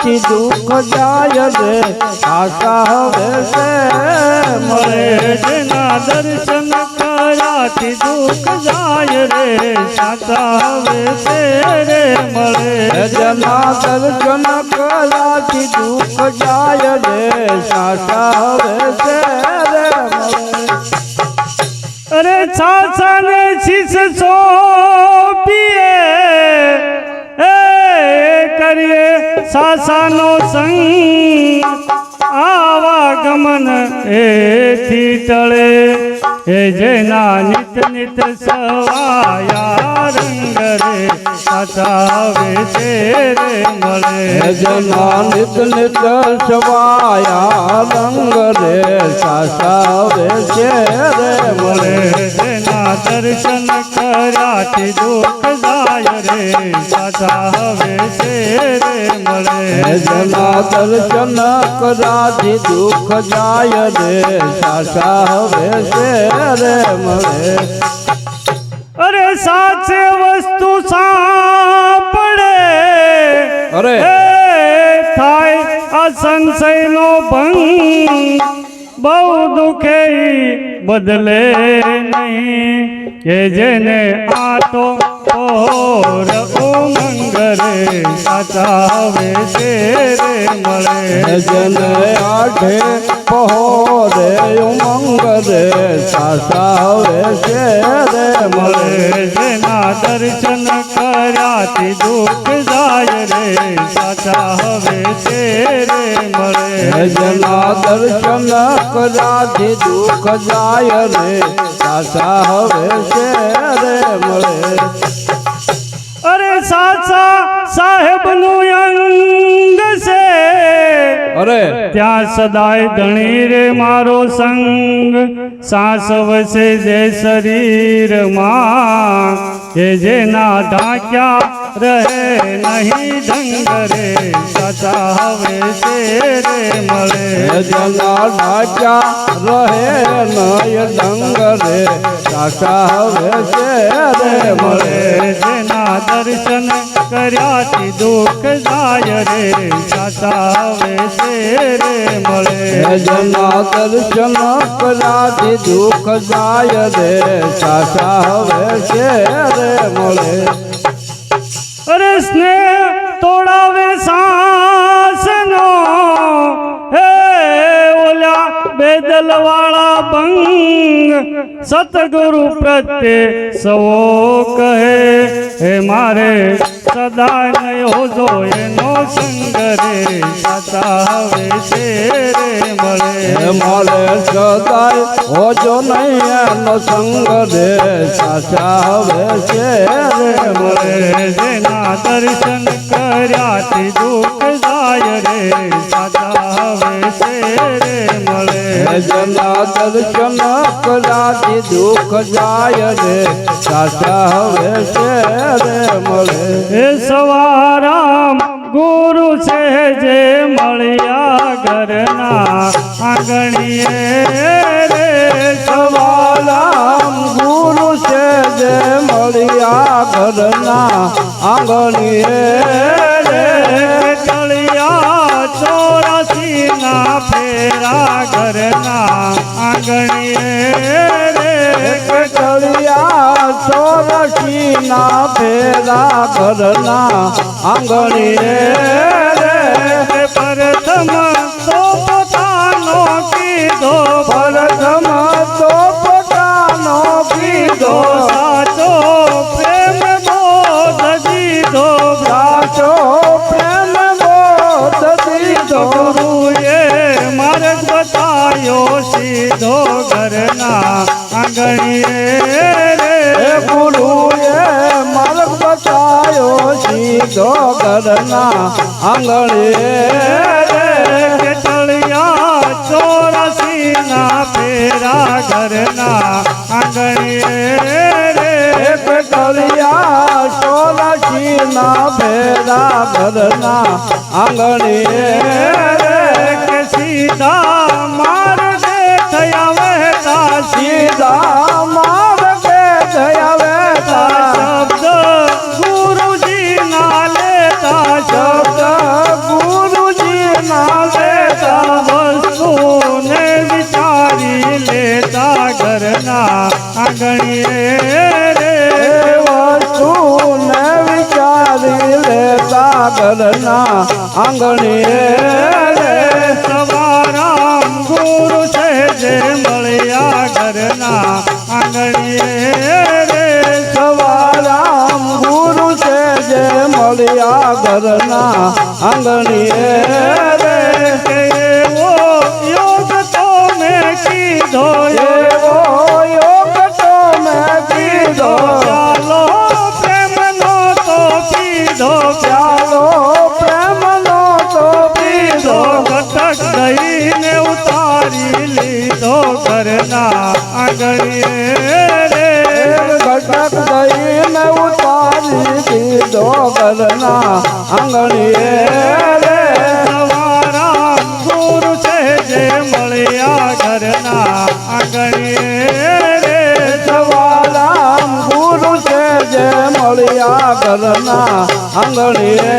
કરાથી દુઃખ જાય રે આશા હવે છે મળે જેના દર્શન કર્યાથી દુઃખ જાય રે સાચા હવે છે રે મળે જેના દર્શન કર્યાથી દુઃખ જાય રે સાચા હવે છે રે મળે અરે સાસાને શીશ સોંપીએ એ કરીએ સાસાનો સંગ આવા ગમન એથી ટળે એ જેના નિત નિત સવાયા રંગ રે સાચા હવે છે રે મળે જેના નિત નિત સવાયા રંગ રે સાચા હવે છે રે મળે જેના દર્શન કર્યાથી દુઃખ જાય રે સાચા હવે છે રે મળે જેના દર્શન કરાથી દુઃખ જાય રે સાચા હવે છે રે મળે અરે સાચે વસ્તુ સાંપડે અરે થાય આ સંશયનો ભંગ બહુ દુખે બદલે નહીં કે જેને આતો ઓર ઉમંગ રે સાચા હવે છે રે મળે જેને આઠે પહોરે ઉમંગ રે સાચા હવે છે રે મળે જેના દર્શન કર્યાથી દુઃખ જાય રે સાચા હવે છે રે મળે જેના દર્શન કરાથી દુઃખ જાય રે સાચા હવે છે રે મળે અરે સાચા સાહેબનું અંગ છે અરે ત્યાં સદાય ધણી રે મારો સંગ સાસ વસે જે શરીરમાં કે જેના ઢાંક્યા રહે નહીં ઢંગ રે સાચા હવે છે રે મળે જેના ઢાંક્યા રહે નય ડંગ રે સાચા હવે છે રે મળે જેના દર્શન કર્યાથી દુઃખ જાય રે સાચા હવે છે રે મળે જેના દર્શન કરાથી દુઃખ જાય રે સાચા હવે છે રે મળે અરે સ્નેહ તોડાવે સાસનો હે ઓલા બેદલ વાળા ભંગ સતગુરુ પ્રત્યે સવો કહે હે મારે સદા નયો જો એનો સંગ રે સાચા હવે છે રે મળે મળે સદાય હોજો નહીં એનો સંગ રે સાચા હવે છે રે મળે જેના દર્શન કર્યાથી દુઃખ જાય રે સાચા હવે છે રે મળે જેના દર્શન કરાથી દુઃખ જાય રે સાચા હવે છે રે મળે હે સવારામ ગુરુ છે જે મળ્યા ઘરના આંગણીએ રે સવારામ ગુરુ છે જે મળ્યા ઘરના આંગણીએ રે ટળિયા 84 ના ફેરા ઘરના આંગણીએ રે કટળિયા 84 ના ફેરા ઘરના આંગણીએ રે પ્રથમ તો પોતાનો કીધો પ્રથમ તો પોતાનો કીધો સાચો પ્રેમ બોધ દીધો સાચો પ્રેમ બોધ દીધો ગુરુએ માર્ગ બતાયો સીધો ઘરના આંગણીએ રે ગુરુએ માર્ગ બતાયો સીધો ઘરના આંગણીએ રે ટળિયા 84 ના ફેરા ઘરના આંગણીએ રે કટળિયા 84 ના ફેરા ઘરના આંગણીએ રે કે સીધા માર્ગે થયા વહેતા સીધા માર્ગે થયા વહેતા શબ્દ ગુરુજી ના લેતા શબ્દ ગુરુ ઘરના આંગણીએ રે સવારામ ગુરુ છે જે મળ્યા ઘરના આંગણીએ રે સવારામ ગુરુ છે જે મળ્યા ઘરના આંગણીએ રે એવો યોગ તો મેં કીધો એવો યોગ તો મેં કીધો ચાલો પ્રેમનો તો પીધો ચાલો પ્રેમનો તો પીધો ઘટક દઈને ઉતારી લીધો ઘરના આંગણીએ રે ઘટક દઈને ઉતારી દીધો ઘરના આંગણીએ રે સવારામ ગુરુ છે જે મળ્યા ઘરના આંગણીએ રે સવારામ ગુરુ છે જે મળ્યા ઘરના આંગણીએ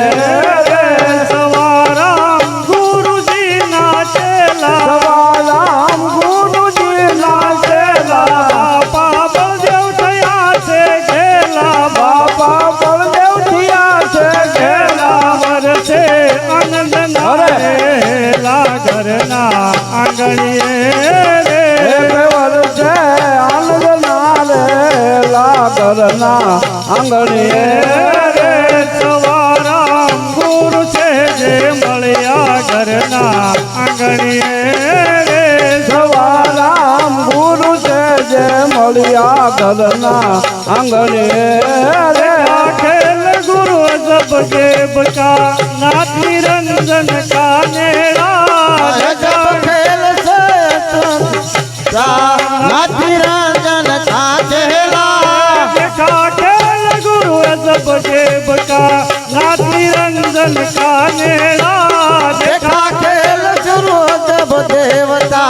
રે સવારામ ગુરુજીના ચેલા સવારામ ગુરુજીના ચેલા બાપા બળદેવ થયા છે ઘેલા બાપા બળદેવ થયા છે ઘેલા વર્ષે આનંદ નારેલા ઘરના આંગણીએ રે એક વર્ષે આનંદ નારેલા ઘરના આંગણીએ રે સવારામ ગુરુ છે જે મળ્યા ઘરના આંગણીએ રે સવારામ ગુરુ છે જે મળ્યા ઘરના આંગણીએ રે ખેલ ગુરુ અજબ દેવ કા નાથ નિરંજન કા નેડા ગજબ ખેલ છે નાથ નિરંજન કા ચહેલા देखा खेल गुरु अजब देव का नाथ निरंजन का नेड़ा देखा खेल गुरु जब देवता